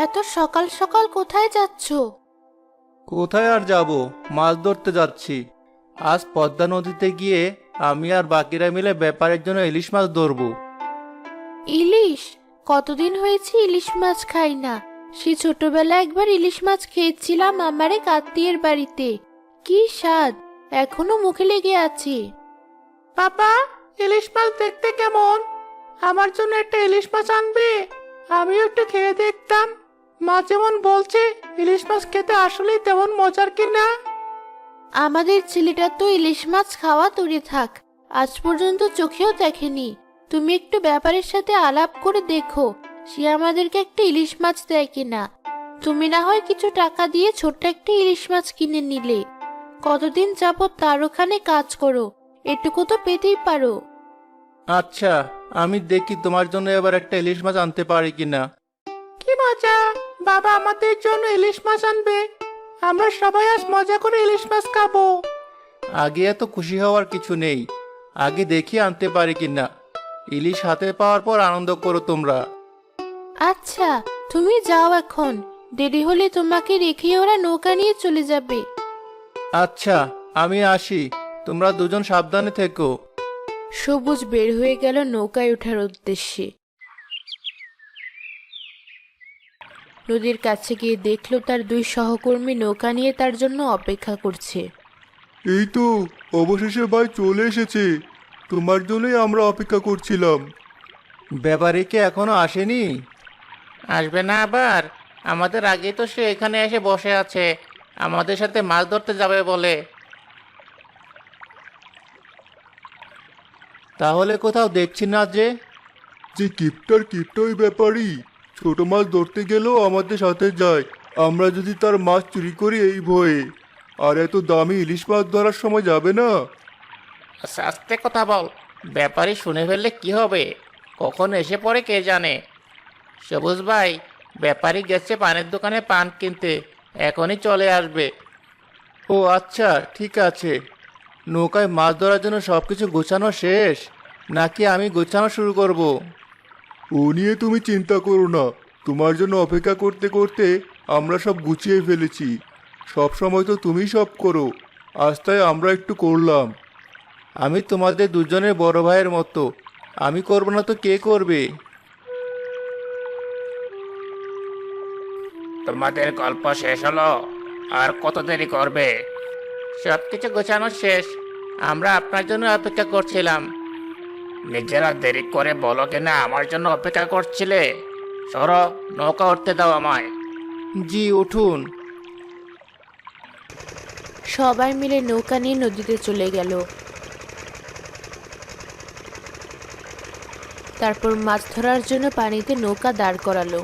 এত সকাল সকাল কোথায় যাচ্ছ? কোথায় আর যাব, মাছ ধরতে যাচ্ছি। আজ পদ্মা নদীতে গিয়ে আমি আর বাকিরা মিলে ব্যাপারের জন্য ইলিশ মাছ ধরবো। ইলিশ? কতদিন হয়েছে ইলিশ মাছ খাই না। সে ছোটবেলায় একবার ইলিশ মাছ খেয়েছিলাম আমার এক আত্মীয়ের বাড়িতে। কি স্বাদ, এখনো মুখে লেগে আছে। বাবা, ইলিশ মাছ দেখতে কেমন? আমার জন্য একটা ইলিশ মাছ আনবে? আমিও একটু খেয়ে দেখতাম। মা যেমন বলছে ইলিশ মাছ খেতে আসলেই তেমন মজার কিনা। আমাদের ছেলেটা তো ইলিশ মাছ খাওয়া দূরে থাক, আজ পর্যন্ত চোখেও দেখেনি। তুমি একটু ব্যাপারের সাথে আলাপ করে দেখো, সে আমাদেরকে একটা ইলিশ মাছ দেয় কিনা। তুমি না হয় কিছু টাকা দিয়ে ছোট্ট একটা ইলিশ মাছ কিনে নিলে। কতদিন যাবত তার ওখানে কাজ করো, এটুকু তো পেতেই পারো। আচ্ছা, আমি দেখি তোমার জন্য এবার একটা ইলিশ মাছ আনতে পারি কিনা। কি মজা, বাবা আমাদের জন্য ইলিশ মাছ আনবে। আমরা সবাই আজ মজা করে ইলিশ মাছ খাবো। আগে এত খুশি হওয়ার কিছু নেই, আগে দেখি আনতে পারি কিনা। ইলিশ হাতে পাওয়ার পর আনন্দ করো তোমরা। আচ্ছা, তুমি যাও এখন, দেরি হলে তোমাকে রেখে ওরা নৌকা নিয়ে চলে যাবে। আচ্ছা, আমি আসি, তোমরা দুজন সাবধানে থেকো। সবুজ বের হয়ে গেল নৌকায় ওঠার উদ্দেশ্যে। নদীর কাছে গিয়ে দেখলো তার দুই সহকর্মী নৌকা নিয়ে তার জন্য অপেক্ষা করছে। এই তো অবশেষে ভাই চলে এসেছে, তোমার জন্যই আমরা অপেক্ষা করছিলাম। ব্যাপারী কি এখনো আসেনি? আসবে না আবার? আমাদের আগেই তো সে এখানে এসে বসে আছে, আমাদের সাথে মাছ ধরতে যাবে বলে। তাহলে কোথাও দেখছি না যে। যে কিপটা ওই ব্যাপারই, ছোট মাছ ধরতে গেলেও আমাদের সাথে যায়, আমরা যদি তার মাছ চুরি করি এই ভয়ে। আর এত দামি ইলিশ মাছ ধরার সময় যাবে না। আস্তে কথা বল, ব্যাপারী শুনে ফেললে কি হবে? কখন এসে পড়ে কে জানে। সবুজ ভাই, ব্যাপারী গেছে পানের দোকানে পান কিনতে, এখনই চলে আসবে। ও আচ্ছা, ঠিক আছে। নৌকায় মাছ ধরার জন্য সবকিছু গোছানো শেষ, নাকি আমি গোছানো শুরু করব? ও নিয়ে তুমি চিন্তা করো না, তোমার জন্য অপেক্ষা করতে করতে আমরা সব গুছিয়ে ফেলেছি। সব সময় তো তুমি সব করো, আজ তাই আমরা একটু করলাম। আমি তোমাদের দুজনের বড় ভাইয়ের মতো, আমি করব না তো কে করবে? তোমাদের গল্প শেষ হলো? আর কত দেরি করবে? সবকিছু গোছানো শেষ, আমরা আপনার জন্য অপেক্ষা করছিলাম। নিজেরা দেরি করে বলো কিনা আমার জন্য অপেক্ষা করছিলে? সরো, নৌকা উঠতে দাও আমায়। জি, উঠুন। সবাই মিলে নৌকা নিয়ে নদীতে চলে গেল। তারপর মাছ ধরার জন্য পানিতে নৌকা দাঁড় করালো।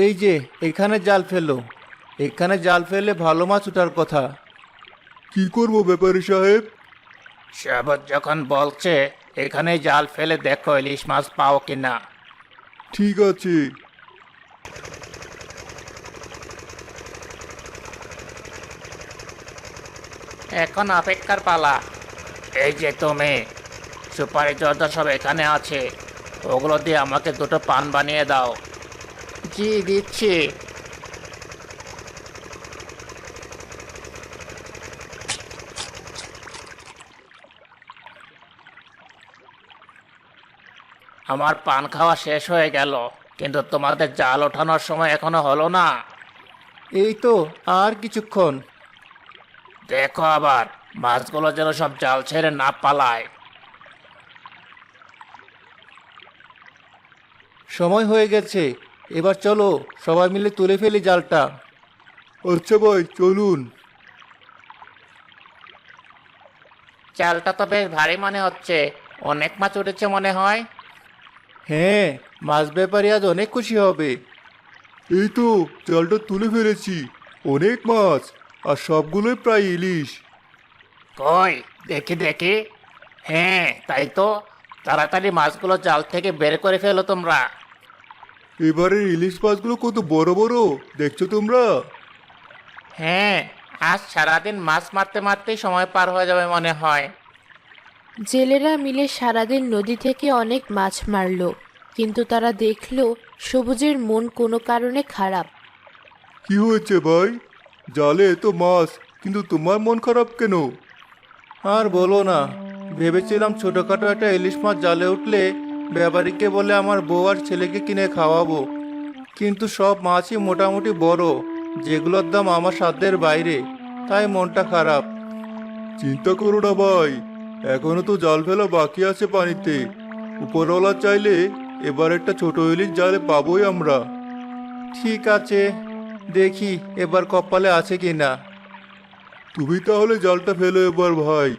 এই যে এখানে জাল ফেলো, এখানে জাল ফেললে ভালো মাছ ওঠার কথা। কি করব ব্যাপারী সাহেব? সাবত যখন বলছে এখানে জাল ফেলে দেখো ইলিশ মাছ পাও কিনা। ঠিক আছে। এখন অপেক্ষার পালা। এই যে তুমি, সুপারি জর্দা সব এখানে আছে, ওগুলো দিয়ে আমাকে দুটো পান বানিয়ে দাও। জি, দিচ্ছি। আমার পান খাওয়া শেষ হয়ে গেল, কিন্তু তোমাদের জাল ওঠানোর সময় এখনো হলো না। এই তো আর কিছুক্ষণ। দেখো আবার মাছগুলো যেন সব জাল ছেড়ে না পালায়। সময় হয়ে গেছে, এবার চলো সবাই মিলে তুলে ফেলি জালটা। আচ্ছা ভাই, চলুন। জালটা তো বেশ ভারী মনে হচ্ছে, অনেক মাছ উঠেছে মনে হয়। হ্যাঁ, মাছ ব্যাপারী আজ অনেক খুশি হবে। এই তো জালটা তুলে ফেলেছি, অনেক মাছ, আর সবগুলোই প্রায় ইলিশ। কই দেখি দেখি। হ্যাঁ, তাই তো, তাড়াতাড়ি মাছগুলো জাল থেকে বের করে ফেলো তোমরা। এবারের ইলিশ মাছগুলো কত বড় বড় দেখছো তোমরা? হ্যাঁ, আজ সারাদিন মাছ মারতে মারতেই সময় পার হয়ে যাবে মনে হয়। জেলেরা মিলে সারাদিন নদী থেকে অনেক মাছ মারলো, কিন্তু তারা দেখলো সবুজের মন কোনো কারণে খারাপ। কি হয়েছে ভাই? জালে এত মাছ, কিন্তু তোমার মন খারাপ কেন? আর বলো না, ভেবেছিলাম ছোটখাটো একটা ইলিশ মাছ জালে উঠলে ব্যাপারীকে বলে আমার বউ আর ছেলেকে কিনে খাওয়াবো, কিন্তু সব মাছই মোটামুটি বড়, যেগুলোর দাম আমার সাধ্যের বাইরে, তাই মনটা খারাপ। চিন্তা করো না ভাই, এখনো তো জাল ফেলা বাকি আছে পানিতে। উপরওয়ালা চাইলে এবার একটা ছোট ইলিশ জালে পাবোই আমরা। ঠিক আছে, দেখি এবার কপালে আছে কি না। তুমি তাহলে জালটা ফেলো এবার ভাই।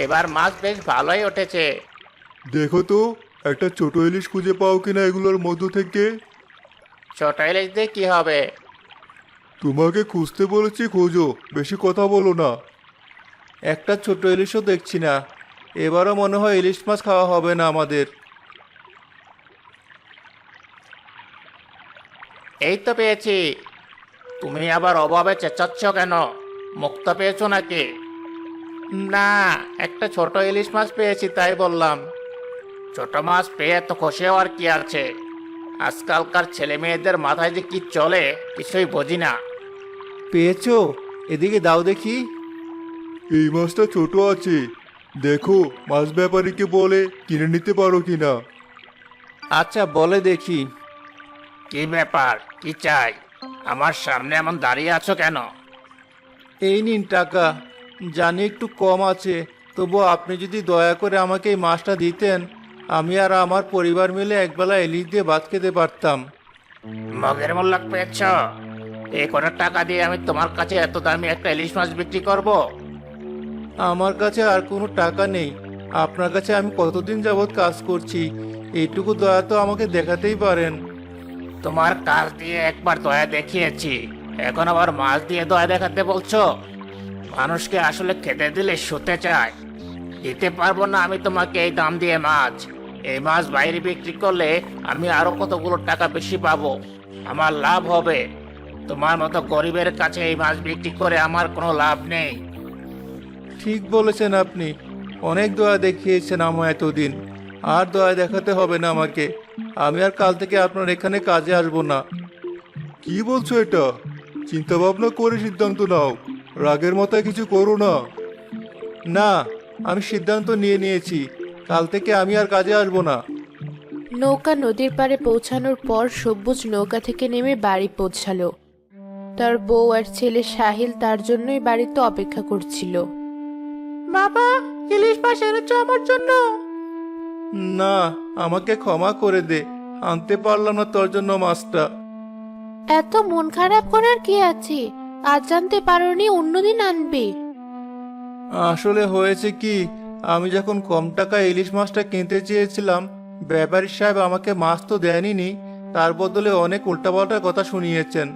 এবার মাছ বেশ ভালোই উঠেছে। দেখো তো একটা ছোট ইলিশ খুঁজে পাও কিনা এগুলোর মধ্য থেকে। ছোট ইলিশ দিয়ে কি হবে? তোমাকে খুঁজতে বলেছি, খোঁজো, বেশি কথা বলো না। একটা ছোট ইলিশও দেখছি না। এবারও মনে হয় ইলিশ মাছ খাওয়া হবে না আমাদের। এই তো পেয়েছি। তুমি আবার অভাবে চেঁচাচ্ছ কেন? মুক্ত পেয়েছো নাকি? না, একটা ছোট ইলিশ মাছ পেয়েছি তাই বললাম। ছোট মাছ পেয়ে তো খুশি হওয়ার কি আছে? আজকালকার ছেলে মেয়েদের মাথায় যে কি চলে কিছুই বুঝি না। পেয়েছো? এদিকে দাও দেখি। এই মাছটা ছোট আছে, দেখো মাছ ব্যাপারীকে বলে কিনে নিতে পারো কিনা। আচ্ছা, বলে দেখি। কি ব্যাপার, কি চাই? আমার সামনে এমন দাঁড়িয়ে আছো কেন? এই নিন টাকা। জানি একটু কম আছে, তবু আপনি যদি দয়া করে আমাকে এই মাছটা দিতেন, আমি আর আমার পরিবার মিলে একবেলা ইলিশ দিয়ে ভাত খেতে পারতাম। মগের মোল্লাক পেয়েছ? এই কটা টাকা দিয়ে আমি তোমার কাছে এত দামি একটা ইলিশ মাছ বিক্রি করব? আমার কাছে আর কোনো টাকা নেই। আপনার কাছে আমি কতদিন যাবৎ কাজ করছি, এইটুকু দয়া তো আমাকে দেখাতেই পারেন। তোমার কাজ দিয়ে একবার দয়া দেখিয়েছি, এখন আবার মাছ দিয়ে দয়া দেখাতে বলছো? মানুষকে আসলে খেতে দিলে শুতে চায়। দিতে পারবো না আমি তোমাকে এই দাম দিয়ে মাছ। এই মাছ বাইরে বিক্রি করলে আমি আরো কতগুলো টাকা বেশি পাবো, আমার লাভ হবে। তোমার মতো গরিবের কাছে এই মাছ বিক্রি করে আমার কোনো লাভ নেই। ঠিক বলেছেন আপনি। অনেক দয়া দেখিয়েছেন আমায় এতদিন, আর দয়া দেখাতে হবে না আমাকে। আমি আর কাল থেকে আপনার এখানে কাজে আসবো না। কি বলছো এটা? চিন্তা ভাবনা করে সিদ্ধান্ত নাও, রাগের মাথায় কিছু করো না। না, আমি সিদ্ধান্ত নিয়ে নিয়েছি, কাল থেকে আমি আর কাজে আসবো না। নৌকা নদীর পাড়ে পৌঁছানোর পর সবুজ নৌকা থেকে নেমে বাড়ি পৌঁছালো। তার বউ আর ছেলে সাহিল তার জন্যই বাড়িতে অপেক্ষা করছিল। বাবা, ইলিশ মাছ এনেছো আমার জন্য? না, আমাকে ক্ষমা করে দে, আনতে পারলাম না তোর জন্য মাছটা। এত মন খারাপ করার কি আছে? আজ জানতে পারোনি, অন্যদিন আনবে। আসলে হয়েছে কি, আমি যখন কম টাকায় ইলিশ মাছটা কিনতে চেয়েছিলাম, ব্যাপারী সাহেব আমাকে মাছ তো দেয়নি, তার বদলে অনেক উল্টাপাল্টা কথা শুনিয়েছেন।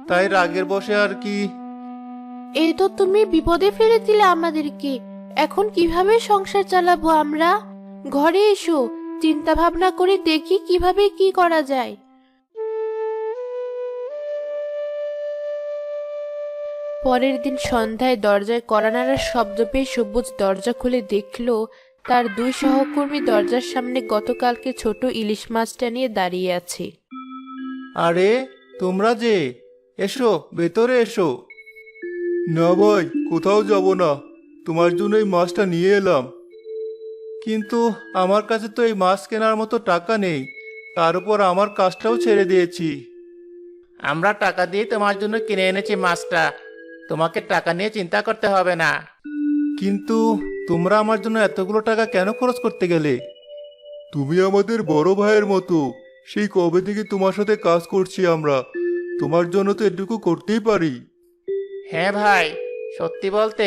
তাই রাগের বশে আর কি। এই তো তুমি বিপদে ফেলে দিলে আমাদেরকে। এখন কিভাবে সংসার চালাবো আমরা? ঘরে এসো, চিন্তা ভাবনা করে দেখি কিভাবে কি করা যায়। পরের দিন সন্ধ্যায় দরজায় কড়া নাড়ার শব্দ পেয়ে সবুজ দরজা খুলে দেখলো তার দুই সহকর্মী দরজার সামনে গতকালকে ছোট ইলিশ মাছটা নিয়ে দাঁড়িয়ে আছে। আরে তোমরা যে, এসো ভেতরে এসো। না ভাই, কোথাও যাব না, তোমার জন্য এই মাছটা নিয়ে এলাম। কিন্তু আমার কাছে তো এই মাছ কেনার মতো টাকা নেই, তার উপর আমার কাজটাও ছেড়ে দিয়েছি। আমরা টাকা দিয়ে তোমার জন্য কিনে এনেছি মাছটা, তোমাকে টাকা নিয়ে চিন্তা করতে হবে না। কিন্তু তোমরা আমার জন্য এতগুলো টাকা কেন খরচ করতে গেলে? তুমি আমাদের বড় ভাইয়ের মতো, সেই কবে থেকে তোমার সাথে কাজ করছি আমরা, তোমার জন্য তো এটুকু করতেই পারি। হ্যাঁ ভাই, সত্যি বলতে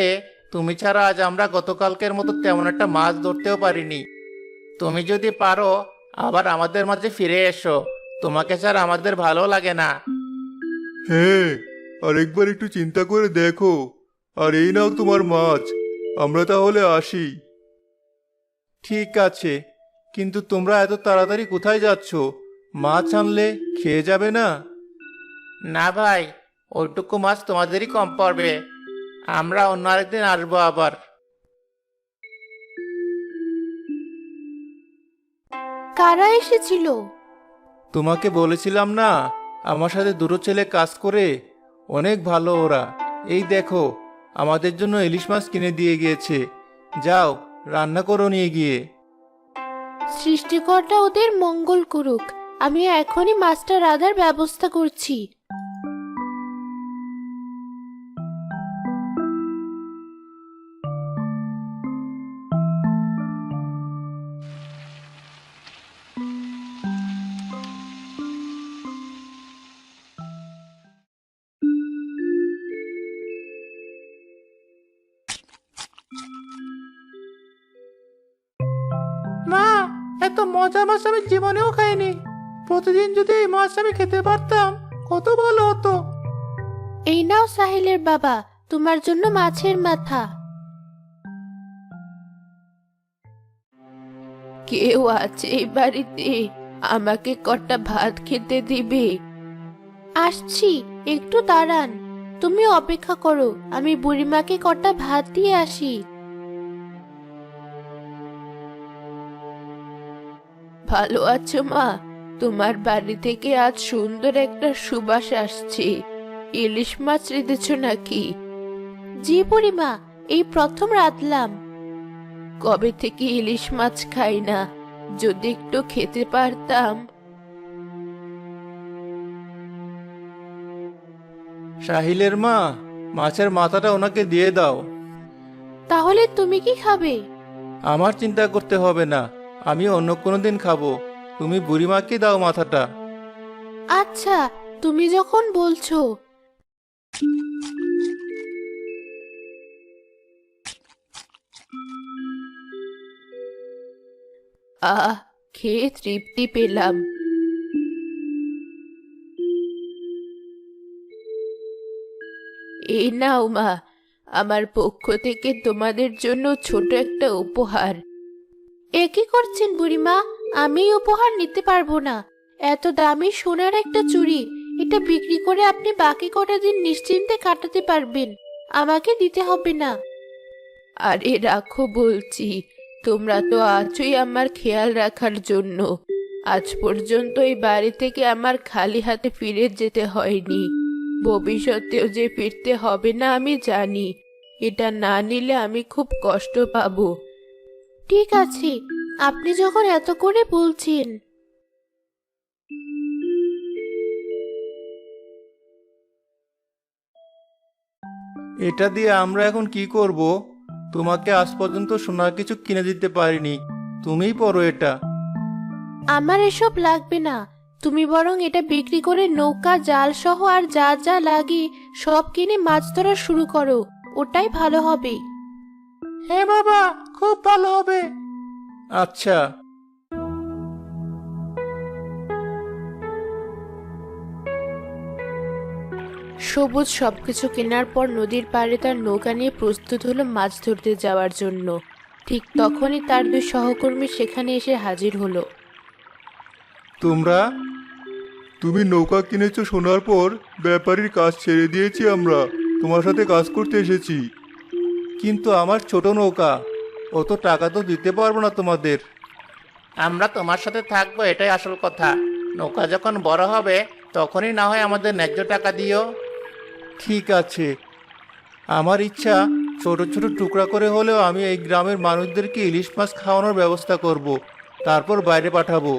তুমি ছাড়া আজ আমরা গতকালকের মতো তেমন একটা মাছ ধরতেও পারিনি। তুমি যদি পারো আবার আমাদের মাঝে ফিরে এসো, তোমাকে ছাড়া আমাদের ভালো লাগে না। হ্যাঁ, আরেকবার একটু চিন্তা করে দেখো। আর এই নাও তোমার মাছ, আমরা তাহলে আসি। ঠিক আছে, কিন্তু তোমরা এত তাড়াতাড়ি কোথায় যাচ্ছ? মাছ আনলে খেয়ে যাবে না? না ভাই, ওইটুকু মাছ তোমাদেরই কম পড়বে, আমরা অন্য আরেকদিন আসবো আবার। কারা এসেছিল? তোমাকে বলেছিলাম না, আমার সাথে দুটো ছেলে কাজ করে, অনেক ভালো ওরা। এই দেখো, আমাদের জন্য ইলিশ মাছ কিনে দিয়ে গিয়েছে। যাও, রান্না করো নিয়ে গিয়ে। সৃষ্টিকর্তা ওদের মঙ্গল করুক। আমি এখনই মাছটা রাঁধার ব্যবস্থা করছি। মা, এত মজা মাছ আমি জীবনেও খাইনি। প্রতিদিন যদি এই মাছ আমি খেতে পারতাম, কত ভালো হতো। এই নাও সাহিলের বাবা, তোমার জন্য মাছের মাথা। কেউ আছে এই বাড়িতে? আমাকে কটা ভাত খেতে দিবে? আসছি, একটু দাঁড়ান। তুমি অপেক্ষা করো, আমি বুড়িমাকে কটা ভাত দিয়ে আসি। ভালো আছো মা? তোমার বাড়ি থেকে আজ সুন্দর একটা সুবাস আসছে। ইলিশ মাছ রেঁধেছ নাকি? জি বুড়িমা, এই প্রথম রাঁধলাম। কবে থেকে ইলিশ মাছ খাই না, যদি একটু খেতে পারতাম। সাহিলের মা, মাছের মাথাটা ওনাকে দিয়ে দাও। তাহলে তুমি কি খাবে? আমার চিন্তা করতে হবে না, আমি অন্য কোনো দিন খাবো। তুমি বুড়িমাকে দাও মাথাটা। আচ্ছা, তুমি যখন বলছো। খেয়ে তৃপ্তি পেলাম। এই নাও মা, আমার পক্ষ থেকে তোমাদের জন্য ছোট একটা উপহার। এ কি করছেন বুড়িমা? আমি এই উপহার নিতে পারবো না। এত দামি সোনার একটা চুড়ি, এটা বিক্রি করে আপনি বাকি কটা দিন নিশ্চিন্তে কাটাতে পারবেন। আমাকে দিতে হবে না। আরে রাখো বলছি, তোমরা তো আছোই আমার খেয়াল রাখার জন্য। আজ পর্যন্ত এই বাড়ি থেকে আমার খালি হাতে ফিরে যেতে হয়নি। ভবিষ্যতেও যে ফিরতে হবে না আমি জানি। এটা না নিলে আমি খুব কষ্ট পাবো। ঠিক আছে, আপনি যখন এত করে বলছেন। এটা দিয়ে আমরা এখন কি করব? তোমাকে আজ পর্যন্ত সোনার কিছু কিনে দিতে পারিনি, তুমিই পরো এটা। আমার এসব লাগবে না। তুমি বরং এটা বিক্রি করে নৌকা, জাল সহ আর যা যা লাগে সব কিনে মাছ ধরা শুরু করো। ওটাই ভালো হবে। হ্যাঁ বাবা, খুব ভালো হবে। আচ্ছা। সবুজ সবকিছু কেনার পর নদীর পাড়ে তার নৌকা নিয়ে প্রস্তুত হলো মাছ ধরতে যাওয়ার জন্য। ঠিক তখনই তার দুই সহকর্মী সেখানে এসে হাজির হলো। তুমি নৌকা কিনেছো শোনার পর ব্যাপারীর কাজ ছেড়ে দিয়েছি আমরা, তোমার সাথে কাজ করতে এসেছি। কিন্তু আমার ছোট নৌকা, অত টাকা তো দিতে পারবো না তোমাদের। আমরা তোমার সাথে থাকবো, এটাই আসল কথা। নৌকা যখন বড় হবে তখনই না হয় আমাদের ন্যায্য টাকা দিও। ঠিক আছে, আমার ইচ্ছা ছোট ছোট টুকরা করে হলেও আমি এই গ্রামের মানুষদেরকে ইলিশ মাছ খাওয়ানোর ব্যবস্থা করব, তারপর বাইরে পাঠাবো।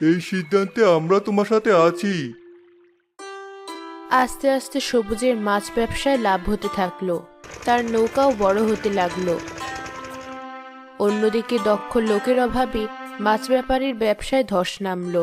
এই সিদ্ধান্তে আমরা তোমার সাথে আছি। আস্তে আস্তে সবুজের মাছ ব্যবসায় লাভ হতে থাকলো। তার নৌকাও বড় হতে লাগলো। অন্যদিকে দক্ষ লোকের অভাবে মাছ ব্যাপারীর ব্যবসায় ধস নামলো।